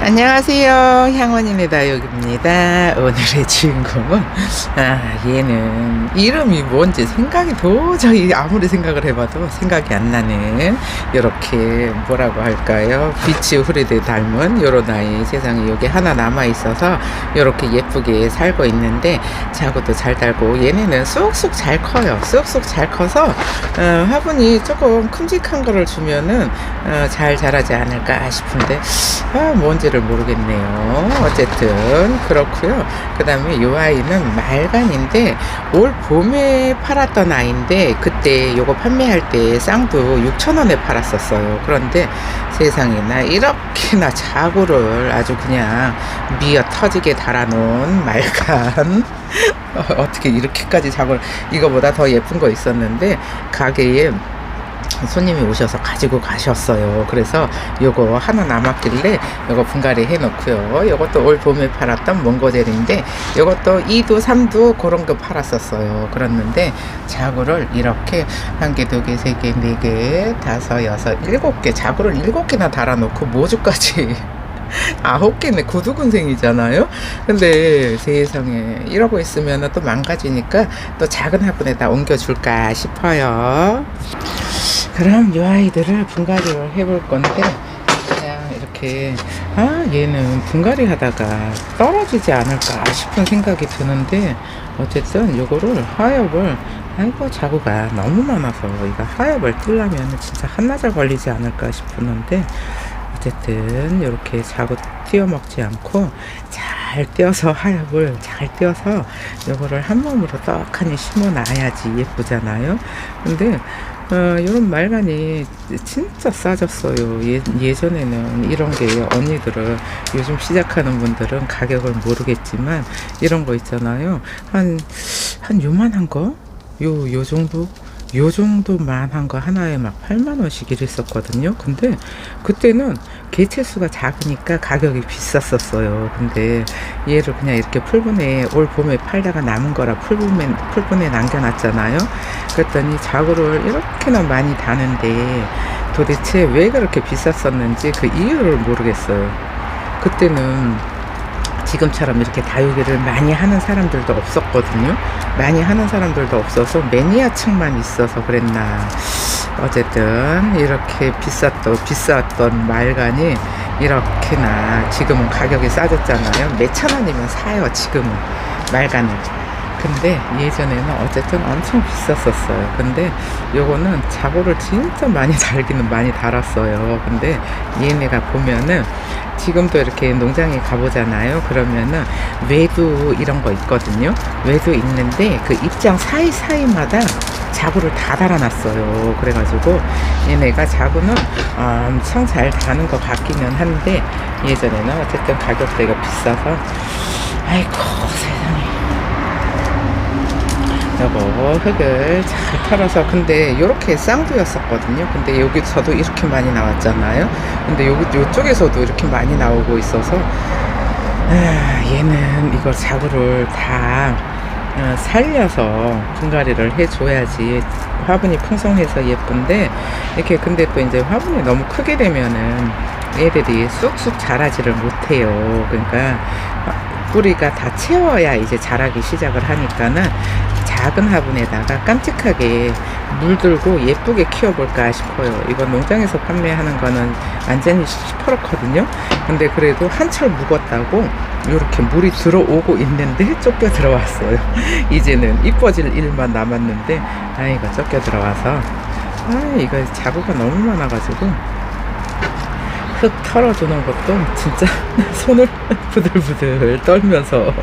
안녕하세요. 향원인의 다육입니다. 오늘의 주인공은 얘는 이름이 뭔지 생각이 도저히 아무리 생각을 해봐도 생각이 안 나는 요렇게 뭐라고 할까요? 비치 후리드 닮은 요런 아이. 세상에 여기 하나 남아 있어서 요렇게 예쁘게 살고 있는데 자구도 잘 달고 얘네는 쑥쑥 잘 커요. 쑥쑥 잘 커서 화분이 조금 큼직한 거를 주면은 잘 자라지 않을까 싶은데 뭔지를 모르겠네요. 어쨌든 그렇고요. 그 다음에 이 아이는 말간인데 올 봄에 팔았던 아이인데 그때 요거 판매할 때 쌍도 6,000원에 팔았었어요. 그런데 세상에 나 이렇게나 자구를 아주 그냥 미어 터지게 달아놓은 말간 어떻게 이렇게까지 자구를, 이거보다 더 예쁜 거 있었는데 가게에 손님이 오셔서 가지고 가셨어요. 그래서 요거 하나 남았길래 요거 분갈이 해 놓고요. 요것도 올 봄에 팔았던 몽고젤인데 요것도 2도 3도 그런 거 팔았었어요. 그랬는데 자구를 이렇게 1개, 2개, 3개, 4개, 5, 6, 7개 자구를 7개나 달아놓고 모주까지 9개네. 구두근생이잖아요. 근데 세상에 이러고 있으면 또 망가지니까 또 작은 화분에다 옮겨줄까 싶어요. 그럼 이 아이들을 분갈이를 해볼 건데 그냥 이렇게 얘는 분갈이 하다가 떨어지지 않을까 싶은 생각이 드는데 어쨌든 요거를 하엽을, 아이고 자구가 너무 많아서 이거 하엽을 뜰려면 진짜 한나절 걸리지 않을까 싶었는데 어쨌든 이렇게 자구 띄어먹지 않고 잘 띄어서 하엽을 잘 띄어서 요거를 한 몸으로 떡하니 심어 놔야지 예쁘잖아요. 근데 요런 말간이 진짜 싸졌어요. 예전에는 이런 게 언니들은, 요즘 시작하는 분들은 가격을 모르겠지만 이런 거 있잖아요. 한 요만한 거? 요 정도? 요 정도만한 거 하나에 막 8만원씩 이랬었거든요. 근데 그때는 개체수가 작으니까 가격이 비쌌었어요. 근데 얘를 그냥 이렇게 풀분에 올 봄에 팔다가 남은 거라 풀분에 남겨놨잖아요. 그랬더니 자구를 이렇게나 많이 다는데 도대체 왜 그렇게 비쌌었는지 그 이유를 모르겠어요. 그때는 지금처럼 이렇게 다육이를 많이 하는 사람들도 없었거든요. 많이 하는 사람들도 없어서 매니아층만 있어서 그랬나. 어쨌든 이렇게 비쌌던 말간이 이렇게나 지금은 가격이 싸졌잖아요. 몇천 원이면 사요 지금은 말간을. 근데 예전에는 어쨌든 엄청 비쌌었어요. 근데 요거는 자구를 진짜 많이 달기는 많이 달았어요. 근데 얘네가 보면은 지금도 이렇게 농장에 가보잖아요. 그러면은 외두 이런 거 있거든요. 외두 있는데 그 입장 사이사이마다 자구를 다 달아놨어요. 그래가지고 얘네가 자구는 엄청 잘 다는 것 같기는 한데 예전에는 어쨌든 가격대가 비싸서 아이고 세상에. 요거 흙을 잘 털어서, 근데 요렇게 쌍두였었거든요. 근데 여기서도 이렇게 많이 나왔잖아요. 근데 요쪽에서도 이렇게 많이 나오고 있어서 얘는 이걸 자구를 다 살려서 분갈이를 해줘야지 화분이 풍성해서 예쁜데 이렇게. 근데 또 이제 화분이 너무 크게 되면은 얘들이 쑥쑥 자라지를 못해요. 그러니까 뿌리가 다 채워야 이제 자라기 시작을 하니까는 작은 화분에다가 깜찍하게 물들고 예쁘게 키워볼까 싶어요. 이건 농장에서 판매하는 거는 완전히 시퍼렇거든요. 근데 그래도 한철 묵었다고 이렇게 물이 들어오고 있는데 쫓겨 들어왔어요. 이제는 이뻐질 일만 남았는데 이거 쫓겨 들어와서 이거 자구가 너무 많아가지고 흙 털어주는 것도 진짜 손을 부들부들 떨면서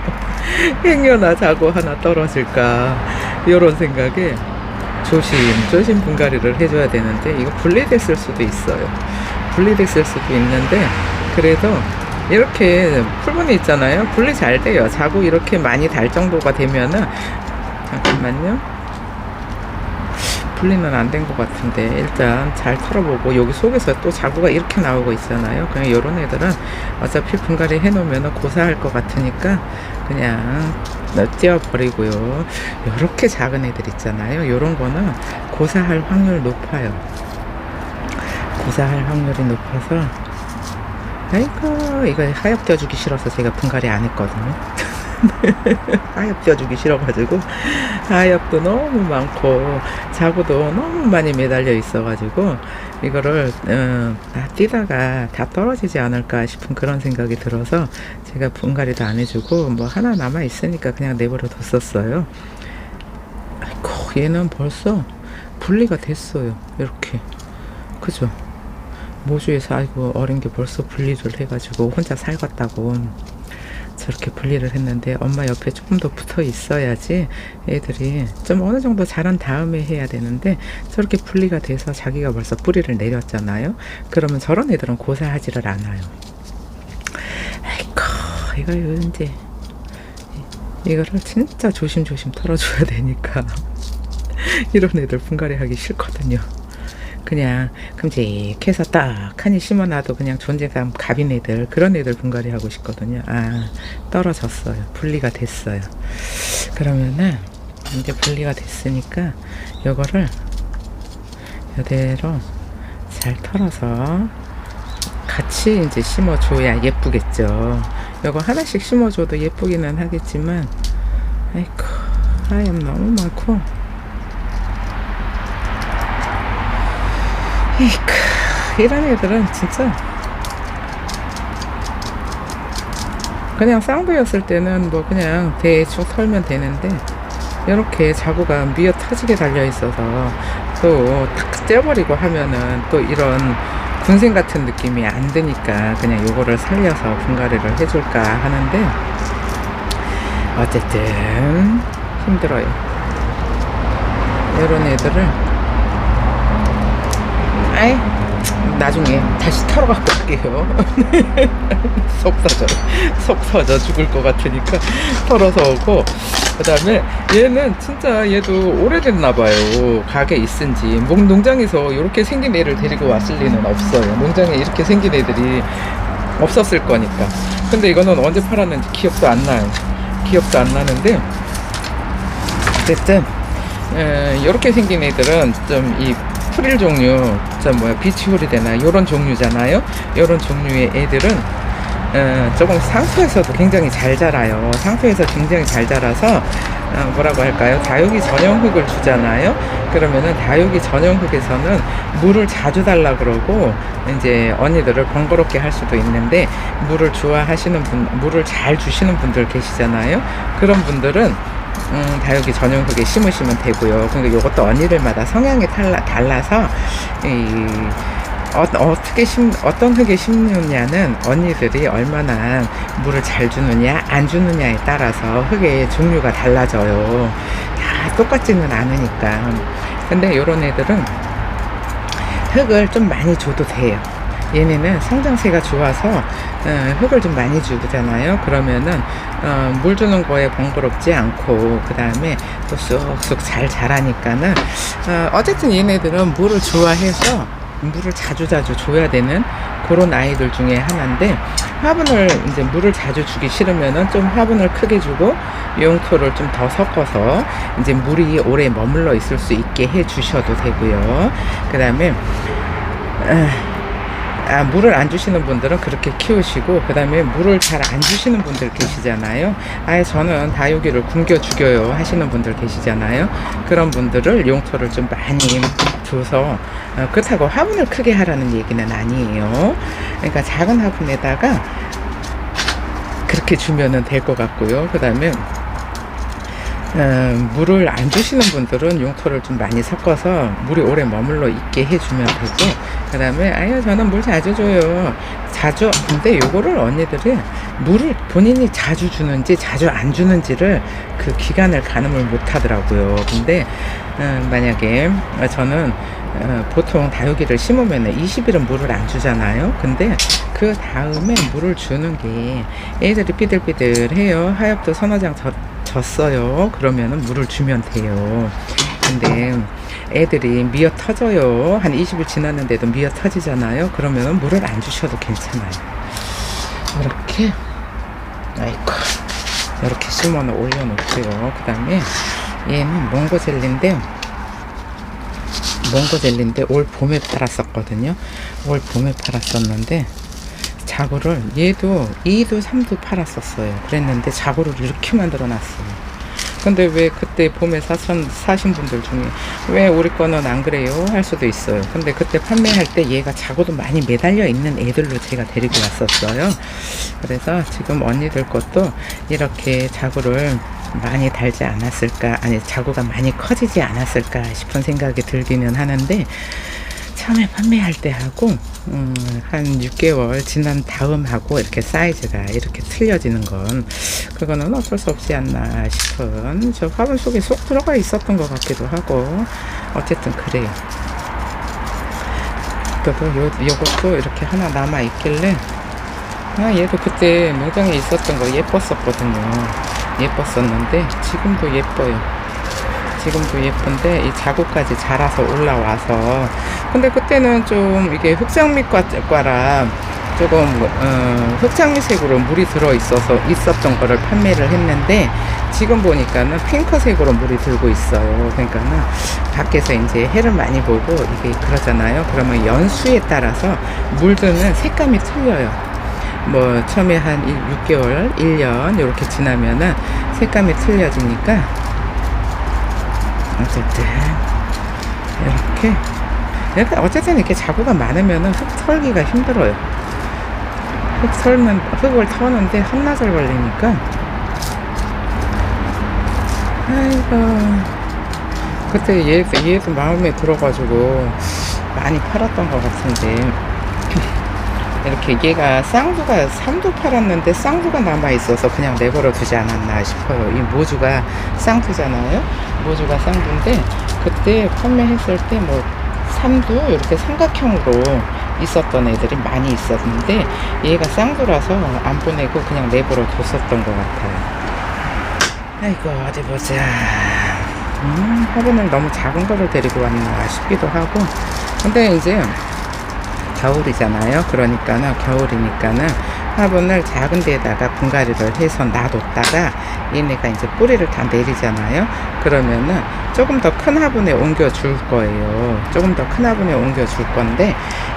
행여나 자구 하나 떨어질까 이런 생각에 조심조심 분갈이를 해줘야 되는데 이거 분리됐을 수도 있어요. 분리됐을 수도 있는데 그래도 이렇게 풀분이 있잖아요. 분리 잘 돼요. 자구 이렇게 많이 달 정도가 되면은, 잠깐만요. 분리는 안 된 것 같은데 일단 잘 털어보고, 여기 속에서 또 자구가 이렇게 나오고 있잖아요. 그냥 요런 애들은 어차피 분갈이 해놓으면 고사할 것 같으니까 그냥 띄워버리고요. 요렇게 작은 애들 있잖아요. 요런 거는 고사할 확률 높아요. 고사할 확률이 높아서 아이고, 이거 하엽 떼어주기 싫어서 제가 분갈이 안 했거든요. 하엽 떼어주기 싫어가지고 하엽도 너무 많고 자구도 너무 많이 매달려 있어가지고 이거를 다 뛰다가 다 떨어지지 않을까 싶은 그런 생각이 들어서 제가 분갈이도 안 해주고 뭐 하나 남아 있으니까 그냥 내버려 뒀었어요. 아이고, 얘는 벌써 분리가 됐어요. 이렇게, 그죠? 모주에서 아이고 어린 게 벌써 분리를 해가지고 혼자 살겠다고 저렇게 분리를 했는데, 엄마 옆에 조금 더 붙어 있어야지 애들이 좀 어느 정도 자란 다음에 해야 되는데, 저렇게 분리가 돼서 자기가 벌써 뿌리를 내렸잖아요. 그러면 저런 애들은 고사하지를 않아요. 아이고, 이거 이제 이거를 진짜 조심조심 털어줘야 되니까 이런 애들 분갈이 하기 싫거든요. 그냥 큼직해서 딱하니 심어놔도 그냥 존재감 갑인 애들, 그런 애들 분갈이 하고 싶거든요. 아, 떨어졌어요. 분리가 됐어요. 그러면은 이제 분리가 됐으니까 요거를 이대로 잘 털어서 같이 이제 심어줘야 예쁘겠죠. 요거 하나씩 심어줘도 예쁘기는 하겠지만, 아이고, 하얀 너무 많고, 이런 애들은 진짜 그냥 쌍두였을 때는 뭐 그냥 대충 털면 되는데, 이렇게 자구가 미어 터지게 달려 있어서 또 탁 떼버리고 하면은 또 이런 군생 같은 느낌이 안 드니까 그냥 요거를 살려서 분갈이를 해줄까 하는데, 어쨌든 힘들어요. 이런 애들을 아이 나중에 다시 털어 갖고 올게요. 속 터져 죽을 것 같으니까 털어서 오고, 그 다음에 얘는 진짜 얘도 오래됐나 봐요. 가게 있은지. 농장에서 이렇게 생긴 애를 데리고 왔을 리는 없어요. 농장에 이렇게 생긴 애들이 없었을 거니까. 근데 이거는 언제 팔았는지 기억도 안 나요. 기억도 안 나는데, 어쨌든 이렇게 생긴 애들은 좀 이 프릴 종류, 비치후리데나 요런 종류잖아요. 요런 종류의 애들은 조금 상토에서도 굉장히 잘 자라요. 상토에서 굉장히 잘 자라서 뭐라고 할까요? 다육이 전용 흙을 주잖아요. 그러면은 다육이 전용 흙에서는 물을 자주 달라 그러고 이제 언니들을 번거롭게 할 수도 있는데, 물을 좋아하시는 분, 물을 잘 주시는 분들 계시잖아요. 그런 분들은 다육이 전용 흙에 심으시면 되고요. 그러니까 이것도 언니들마다 성향이 달라서 어떤 흙에 심느냐는 언니들이 얼마나 물을 잘 주느냐 안 주느냐에 따라서 흙의 종류가 달라져요. 다 똑같지는 않으니까. 근데 요런 애들은 흙을 좀 많이 줘도 돼요. 얘네는 성장세가 좋아서 흙을 좀 많이 주잖아요. 그러면은 물 주는 거에 번거롭지 않고, 그 다음에 또 쑥쑥 잘 자라니까는 어쨌든 얘네들은 물을 좋아해서 물을 자주 줘야 되는 그런 아이들 중에 하나인데, 화분을 이제 물을 자주 주기 싫으면은 좀 화분을 크게 주고 용토를 좀 더 섞어서 이제 물이 오래 머물러 있을 수 있게 해 주셔도 되고요. 그 다음에 물을 안 주시는 분들은 그렇게 키우시고, 그 다음에 물을 잘 안 주시는 분들 계시잖아요. 아예 저는 다육이를 굶겨 죽여요 하시는 분들 계시잖아요. 그런 분들을 용토를 좀 많이 줘서, 그렇다고 화분을 크게 하라는 얘기는 아니에요. 그러니까 작은 화분에다가 그렇게 주면은 될 것 같고요. 그 다음에 물을 안 주시는 분들은 용토를 좀 많이 섞어서 물이 오래 머물러 있게 해주면 되고, 그 다음에 아유 저는 물 자주 줘요. 근데 요거를 언니들이 물을 본인이 자주 주는지 자주 안 주는지를 그 기간을 가늠을 못 하더라고요. 근데 만약에 저는 보통 다육이를 심으면 20일은 물을 안 주잖아요. 근데 그 다음에 물을 주는 게 애들이 삐들삐들해요. 하엽도 서너 장 졌어요. 그러면은 물을 주면 돼요. 근데 애들이 미어 터져요. 한 20일 지났는데도 미어 터지잖아요. 그러면은 물을 안 주셔도 괜찮아요. 이렇게, 아이고, 이렇게 심어 올려놓고요. 그 다음에 얘는 몽고젤리인데 올 봄에 팔았었거든요. 올 봄에 팔았었는데 자구를 얘도 2도 3도 팔았었어요. 그랬는데 자구를 이렇게 만들어 놨어요. 근데 왜 그때 봄에 사신 분들 중에 왜 우리 거는 안 그래요? 할 수도 있어요. 근데 그때 판매할 때 얘가 자구도 많이 매달려 있는 애들로 제가 데리고 왔었어요. 그래서 지금 언니들 것도 이렇게 자구를 많이 달지 않았을까, 아니 자구가 많이 커지지 않았을까 싶은 생각이 들기는 하는데, 처음에 판매할 때 하고 한 6개월 지난 다음하고 이렇게 사이즈가 이렇게 틀려지는 건, 그거는 어쩔 수 없지 않나 싶은, 저 화분 속에 쏙 들어가 있었던 것 같기도 하고, 어쨌든 그래요. 또 요것도 이렇게 하나 남아 있길래, 얘도 그때 농장에 있었던 거 예뻤었거든요. 예뻤었는데 지금도 예뻐요. 지금도 예쁜데 이 자구까지 자라서 올라와서, 근데 그때는 좀 이게 흑장미과라 조금 흑장미색으로 물이 들어 있었던 거를 판매를 했는데, 지금 보니까는 핑크색으로 물이 들고 있어요. 그러니까는 밖에서 이제 해를 많이 보고 이게 그러잖아요. 그러면 연수에 따라서 물드는 색감이 틀려요. 뭐 처음에 한 6개월, 1년 이렇게 지나면은 색감이 틀려지니까, 어쨌든 이렇게 자구가 많으면은 흙 털기가 힘들어요. 흙을 터는데 한나절 걸리니까, 아이고, 그때 얘도 마음에 들어가지고 많이 팔았던 것 같은데, 이렇게 얘가 쌍두가 3두 팔았는데 쌍두가 남아있어서 그냥 내버려 두지 않았나 싶어요. 이 모주가 쌍두잖아요. 모주가 쌍두인데 그때 판매했을 때 뭐 3두 이렇게 삼각형으로 있었던 애들이 많이 있었는데, 얘가 쌍두라서 안 보내고 그냥 내버려 뒀었던 것 같아요. 아이고, 어디 보자. 화분을 너무 작은 거를 데리고 왔나 싶기도 하고. 근데 이제 겨울이잖아요. 그러니까는 겨울이니까는 화분을 작은 데에다가 분갈이를 해서 놔뒀다가 얘네가 이제 뿌리를 다 내리잖아요. 그러면은 조금 더 큰 화분에 옮겨 줄 거예요. 조금 더 큰 화분에 옮겨 줄 건데,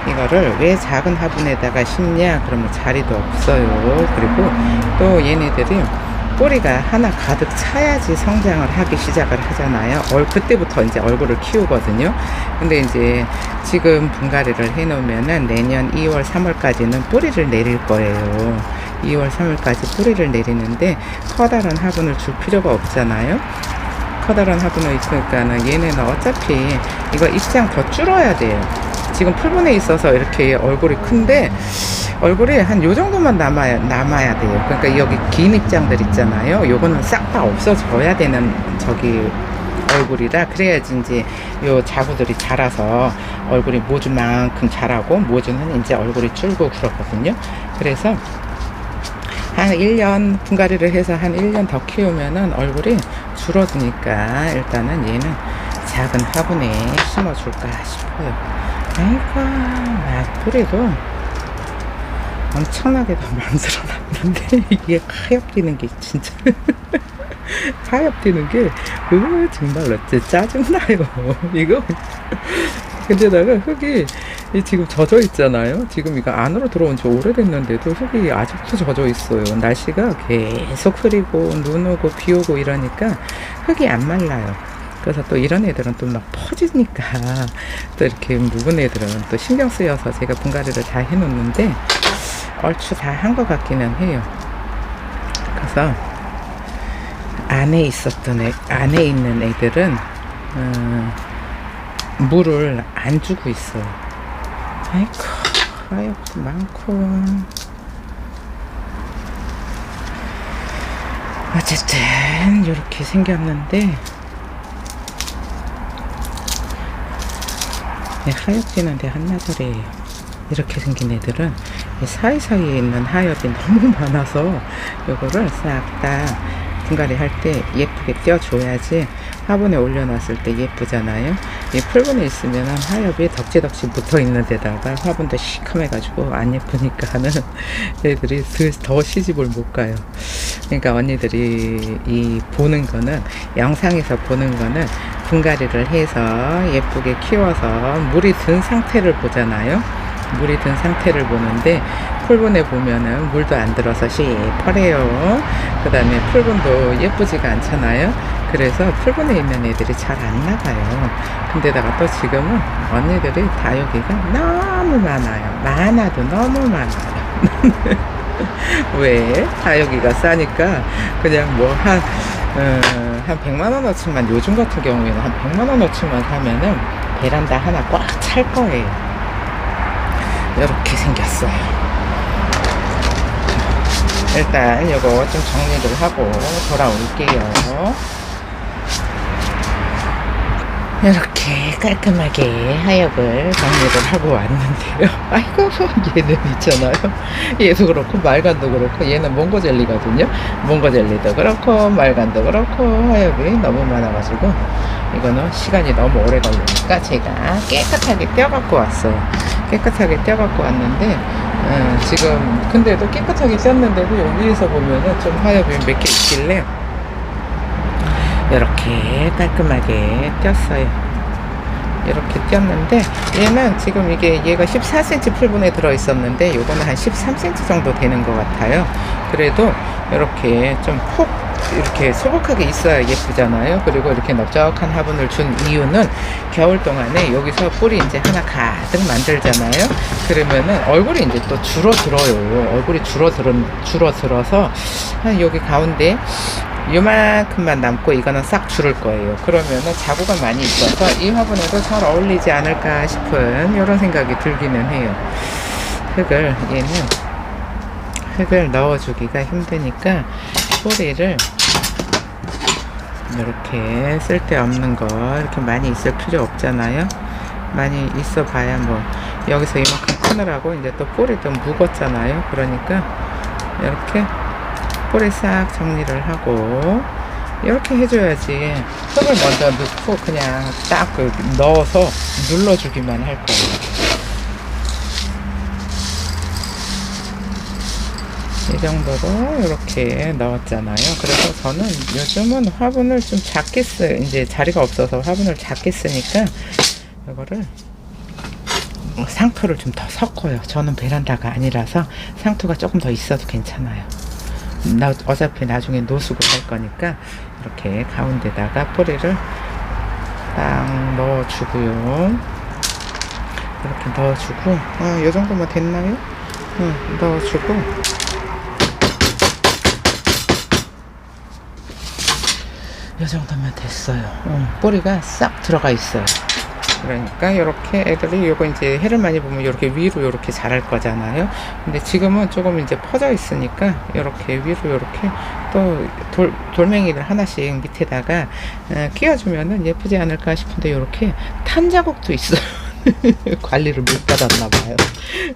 이거를 왜 작은 화분에다가 심냐? 그러면 자리도 없어요. 그리고 또 얘네들이 뿌리가 하나 가득 차야지 성장을 하기 시작을 하잖아요. 그때부터 이제 얼굴을 키우거든요. 근데 이제 지금 분갈이를 해 놓으면은 내년 2월, 3월까지는 뿌리를 내릴 거예요. 2월, 3월까지 뿌리를 내리는데 커다란 화분을 줄 필요가 없잖아요. 커다란 화분을 있으니까는 얘네는 어차피 이거 입장 더 줄어야 돼요. 지금 풀분에 있어서 이렇게 얼굴이 큰데, 얼굴이 한 요 정도만 남아야 돼요. 그러니까 여기 긴 입장들 있잖아요. 요거는 싹 다 없어져야 되는 얼굴이라, 그래야지 이제 요 자구들이 자라서 얼굴이 모주만큼 자라고, 모주는 이제 얼굴이 줄고 그러거든요. 그래서 한 1년 분갈이를 해서 한 1년 더 키우면은 얼굴이 줄어드니까 일단은 얘는 작은 화분에 심어줄까 싶어요. 아이고, 뿌리도 엄청나게 더 만들어놨는데 이게 하얗디는 게 진짜 하얗디는 게 정말로 짜증나요. 이거 근데다가 흙이 지금 젖어 있잖아요. 지금 이거 안으로 들어온 지 오래됐는데도 흙이 아직도 젖어 있어요. 날씨가 계속 흐리고 눈 오고 비 오고 이러니까 흙이 안 말라요. 그래서 또 이런 애들은 또 막 퍼지니까 또 이렇게 묵은 애들은 또 신경 쓰여서 제가 분갈이를 다 해놓는데 얼추 다 한 것 같기는 해요. 그래서 안에 있는 애들은 물을 안 주고 있어요. 아이고, 하얗고 많고. 어쨌든 이렇게 생겼는데, 하얗지는데 한나절이에요. 이렇게 생긴 애들은 사이사이에 있는 하엽이 너무 많아서 요거를 싹 다 분갈이 할 때 예쁘게 떼어줘야지 화분에 올려놨을 때 예쁘잖아요. 이 풀분에 있으면 하엽이 덕지덕지 붙어있는 데다가 화분도 시커매가지고 안 예쁘니까는 애들이 더 시집을 못 가요. 그러니까 언니들이 보는 거는, 영상에서 보는 거는 분갈이를 해서 예쁘게 키워서 물이 든 상태를 보잖아요. 물이 든 상태를 보는데, 풀분에 보면은 물도 안 들어서 시퍼래요. 그 다음에 풀분도 예쁘지가 않잖아요. 그래서 풀분에 있는 애들이 잘 안 나가요. 근데다가 또 지금은 언니들이 다육이가 너무 많아요. 많아도 너무 많아요. 왜? 다육이가 싸니까 그냥 뭐 한 100만원어치만, 요즘 같은 경우에는 한 100만원어치만 사면은 베란다 하나 꽉 찰 거예요. 이렇게 생겼어요. 일단 이거 좀 정리를 하고 돌아올게요. 이렇게 깔끔하게 하역을 정리를 하고 왔는데요. 아이고, 얘는 있잖아요. 얘도 그렇고 말간도 그렇고, 얘는 몽고젤리거든요. 몽고젤리도 그렇고 말간도 그렇고 하역이 너무 많아가지고 이거는 시간이 너무 오래 걸리니까 제가 깨끗하게 떼어갖고 왔어요. 깨끗하게 떼어갖고 왔는데 지금 근데도 깨끗하게 뗐는데도 여기에서 보면은 좀 하역이 몇 개 있길래 이렇게 깔끔하게 뗐어요. 이렇게 뗐는데 얘는 지금 얘가 14cm 풀분에 들어있었는데 요거는 한 13cm 정도 되는 것 같아요. 그래도 이렇게 좀 폭 이렇게 소복하게 있어야 예쁘잖아요. 그리고 이렇게 넓적한 화분을 준 이유는 겨울 동안에 여기서 뿌리 이제 하나 가득 만들잖아요. 그러면은 얼굴이 이제 또 줄어들어요. 얼굴이 줄어들어서 한 여기 가운데 요만큼만 남고 이거는 싹 줄을 거예요. 그러면은 자구가 많이 있어서 이 화분에도 잘 어울리지 않을까 싶은 이런 생각이 들기는 해요. 흙을 넣어주기가 힘드니까 뿌리를 이렇게 쓸데없는 거 이렇게 많이 있을 필요 없잖아요. 많이 있어 봐야 뭐 여기서 이만큼 크느라고 이제 또 뿌리도 묵었잖아요. 그러니까 이렇게 뿌리 싹 정리를 하고 이렇게 해줘야지. 흙을 먼저 넣고 그냥 딱 넣어서 눌러주기만 할 거예요. 이 정도로 이렇게 넣었잖아요. 그래서 저는 요즘은 화분을 좀 작게 이제 자리가 없어서 화분을 작게 쓰니까 이거를 상토를 좀 더 섞어요. 저는 베란다가 아니라서 상토가 조금 더 있어도 괜찮아요. 어차피 나중에 노숙을 할 거니까 이렇게 가운데다가 뿌리를 딱 넣어주고요. 이렇게 넣어주고 이 정도면 됐나요? 넣어주고 이 정도면 됐어요. 뿌리가 싹 들어가 있어요. 그러니까 이렇게 애들이 요거 이제 해를 많이 보면 이렇게 위로 이렇게 자랄 거잖아요. 근데 지금은 조금 이제 퍼져 있으니까 이렇게 위로 이렇게 또 돌멩이를 하나씩 밑에다가 끼워주면은 예쁘지 않을까 싶은데 이렇게 탄 자국도 있어요. 관리를 못 받았나 봐요.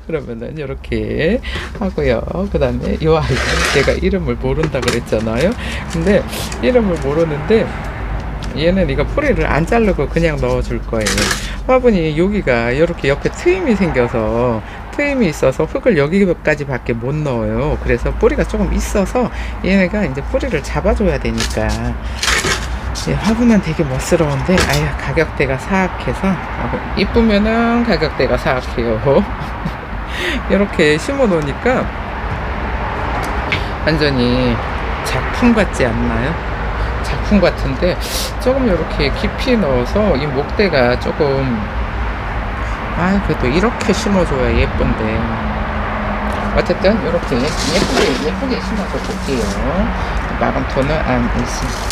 그러면은 이렇게 하고요. 그 다음에 이 아이는 제가 이름을 모른다 그랬잖아요. 근데 이름을 모르는데 얘는 이거 뿌리를 안 자르고 그냥 넣어줄 거예요. 화분이 여기가 이렇게 옆에 트임이 생겨서 트임이 있어서 흙을 여기까지 밖에 못 넣어요. 그래서 뿌리가 조금 있어서 얘네가 이제 뿌리를 잡아줘야 되니까 화분은 되게 멋스러운데 아유 가격대가 사악해서 이쁘면은 가격대가 사악해요. 이렇게 심어 놓으니까 완전히 작품 같지 않나요? 작품 같은데 조금 이렇게 깊이 넣어서 이 목대가 조금 그래도 이렇게 심어줘야 예쁜데 어쨌든 이렇게 예쁘게 심어서 볼게요. 마감토는 안 있습니다.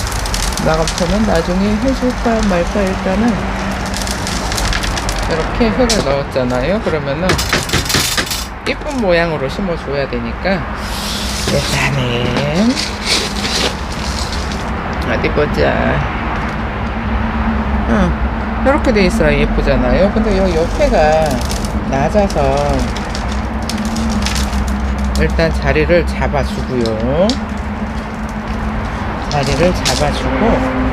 마감토는 나중에 해줄까 말까. 일단은 이렇게 흙을 넣었잖아요. 그러면은 예쁜 모양으로 심어줘야 되니까 일단은 어디 보자. 이렇게 돼 있어야 예쁘잖아요. 근데 요 옆에가 낮아서 일단 자리를 잡아주고요. 자리를 잡아주고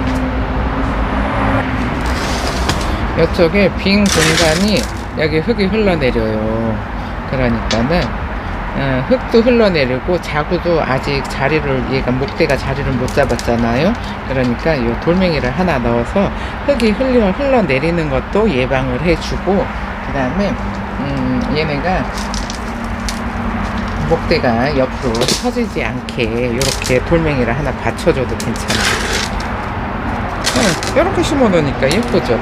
이쪽에 빈 공간이 여기 흙이 흘러내려요. 그러니까는 흙도 흘러내리고 자구도 아직 얘가 목대가 자리를 못 잡았잖아요. 그러니까 이 돌멩이를 하나 넣어서 흙이 흘러내리는 것도 예방을 해주고 그 다음에 얘네가 목대가 옆으로 처지지 않게 이렇게 돌멩이를 하나 받쳐줘도 괜찮아요. 이렇게 심어 놓으니까 예쁘죠.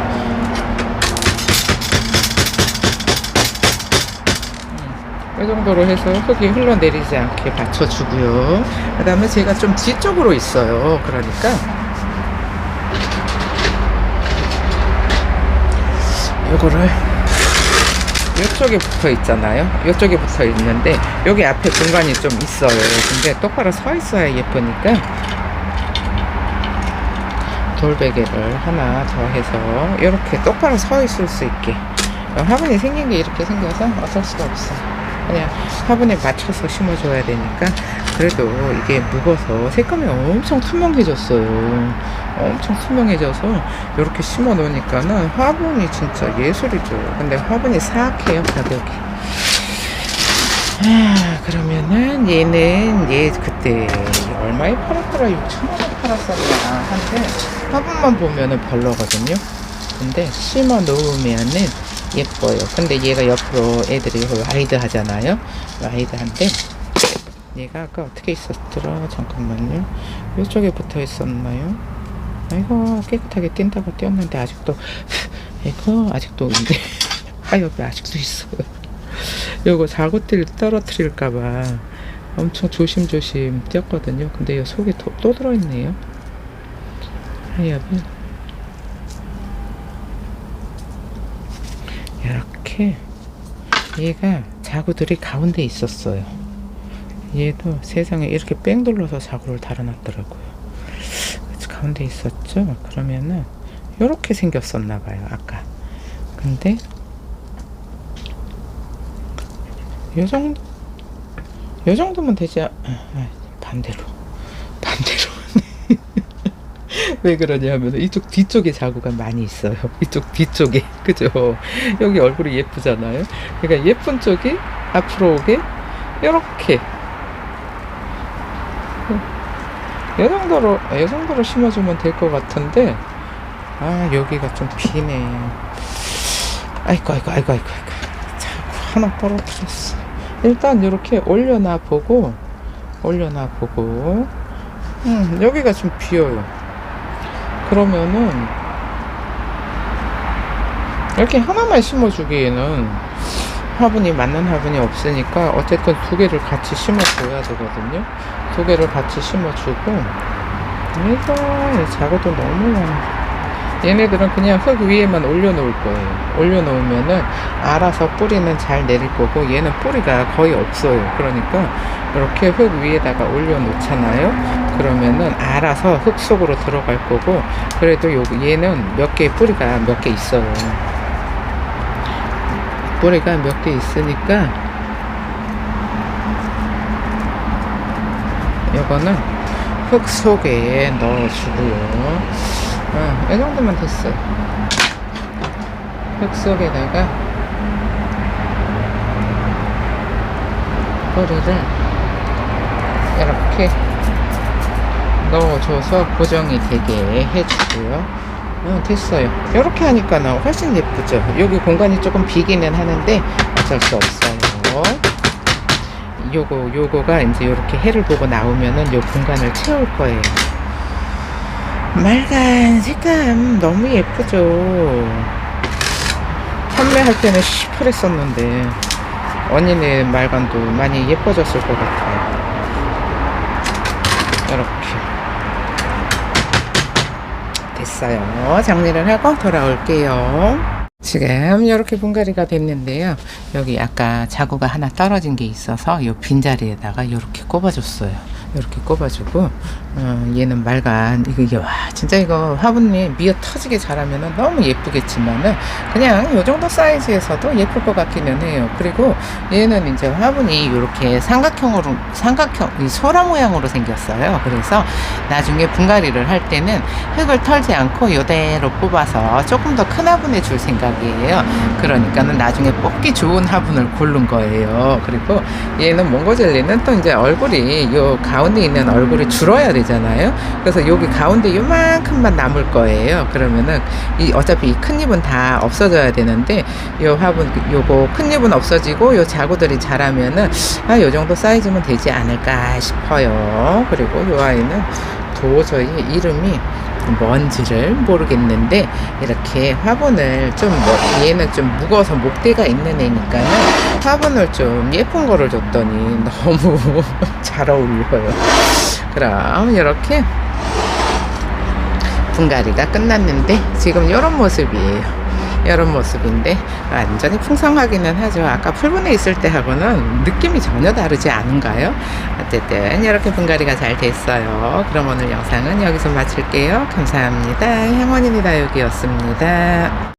이 정도로 해서 흙이 흘러내리지 않게 받쳐주고요. 그 다음에 제가 좀 뒤쪽으로 있어요. 그러니까 이거를 이쪽에 붙어 있잖아요. 이쪽에 붙어 있는데 여기 앞에 공간이 좀 있어요. 근데 똑바로 서 있어야 예쁘니까 돌베개를 하나 더 해서 이렇게 똑바로 서 있을 수 있게. 화분이 생긴 게 이렇게 생겨서 어쩔 수가 없어요. 그냥 화분에 맞춰서 심어줘야 되니까. 그래도 이게 무거워서 색감이 엄청 투명해졌어요. 엄청 투명해져서 이렇게 심어 놓으니까는 화분이 진짜 예술이죠. 근데 화분이 사악해요, 가격이. 그러면은 얘 그때 얼마에 팔았더라? 6,000원 팔았었나 한데 화분만 보면은 별로거든요. 근데 심어 놓으면은 예뻐요. 근데 얘가 옆으로 애들이 와이드 하잖아요. 와이드한데 얘가 아까 어떻게 있었더라? 잠깐만요. 이쪽에 붙어 있었나요? 아이고, 깨끗하게 뛴다고 뛰었는데 아직도 이거 아직도 근데 여기 아직도 있어요. 요거 자구띠를 떨어뜨릴까봐 엄청 조심조심 뛰었거든요. 근데 이 속에 또 들어있네요. 하엽이 이렇게 얘가 자구들이 가운데 있었어요. 얘도 세상에 이렇게 뺑 돌려서 자구를 달아놨더라고요. 가운데 있었죠. 그러면은 이렇게 생겼었나봐요, 아까. 근데 요 정도면 되지. 반대로 왜 그러냐면 이쪽 뒤쪽에 자구가 많이 있어요. 이쪽 뒤쪽에. 그죠? 여기 얼굴이 예쁘잖아요. 그러니까 예쁜 쪽이 앞으로 오게 이렇게 이 정도로 심어주면 될 것 같은데, 여기가 좀 비네. 아이고. 자꾸 하나 떨어뜨렸어. 일단 이렇게 올려놔 보고, 여기가 좀 비어요. 그러면은, 이렇게 하나만 심어주기에는 화분이 맞는 화분이 없으니까 어쨌든 두 개를 같이 심어줘야 되거든요. 두 개를 같이 심어주고, 이거 자고도 너무 많아. 얘네들은 그냥 흙 위에만 올려놓을 거예요. 올려놓으면은 알아서 뿌리는 잘 내릴 거고, 얘는 뿌리가 거의 없어요. 그러니까 이렇게 흙 위에다가 올려놓잖아요. 그러면은 알아서 흙 속으로 들어갈 거고, 그래도 얘는 뿌리가 몇 개 있어요. 뿌리가 몇 개 있으니까 요거는 흙 속에 넣어주고요. 이 정도면 됐어요. 흙 속에다가 뿌리를 이렇게 넣어줘서 고정이 되게 해주고요. 됐어요. 이렇게 하니까 훨씬 예쁘죠. 여기 공간이 조금 비기는 하는데 어쩔 수 없어요. 요거가 이제 이렇게 해를 보고 나오면은 요 공간을 채울 거예요. 맑은 색감 너무 예쁘죠. 판매할 때는 시퍼랬었는데 언니네 말간도 많이 예뻐졌을 것 같아요. 이렇게 됐어요. 정리를 하고 돌아올게요. 지금 이렇게 분갈이가 됐는데요. 여기 아까 자구가 하나 떨어진 게 있어서 이 빈자리에다가 이렇게 꼽아줬어요. 이렇게 꼽아주고, 얘는 말간, 와, 진짜 이거 화분이 미어 터지게 자라면은 너무 예쁘겠지만은, 그냥 요 정도 사이즈에서도 예쁠 것 같기는 해요. 그리고 얘는 이제 화분이 이렇게 이 소라 모양으로 생겼어요. 그래서 나중에 분갈이를 할 때는 흙을 털지 않고 이대로 뽑아서 조금 더 큰 화분에 줄 생각이에요. 그러니까는 나중에 뽑기 좋은 화분을 고른 거예요. 그리고 얘는 몽고젤리는 또 이제 얼굴이 요 가운데 가운데 있는 얼굴이 줄어야 되잖아요. 그래서 여기 가운데 요만큼만 남을 거예요. 그러면은 어차피 이 큰 잎은 다 없어져야 되는데 요 화분 요거 큰 잎은 없어지고 요 자구들이 자라면은 요 정도 사이즈면 되지 않을까 싶어요. 그리고 요 아이는 도저히 이름이 뭔지를 모르겠는데 이렇게 화분을 좀 얘는 좀 무거워서 목대가 있는 애니까는 화분을 좀 예쁜 거를 줬더니 너무 잘 어울려요. 그럼 이렇게 분갈이가 끝났는데 지금 이런 모습이에요. 이런 모습인데 완전히 풍성하기는 하죠. 아까 풀분에 있을 때 하고는 느낌이 전혀 다르지 않은가요? 어쨌든 이렇게 분갈이가 잘 됐어요. 그럼 오늘 영상은 여기서 마칠게요. 감사합니다. 향원입니다. 여기였습니다.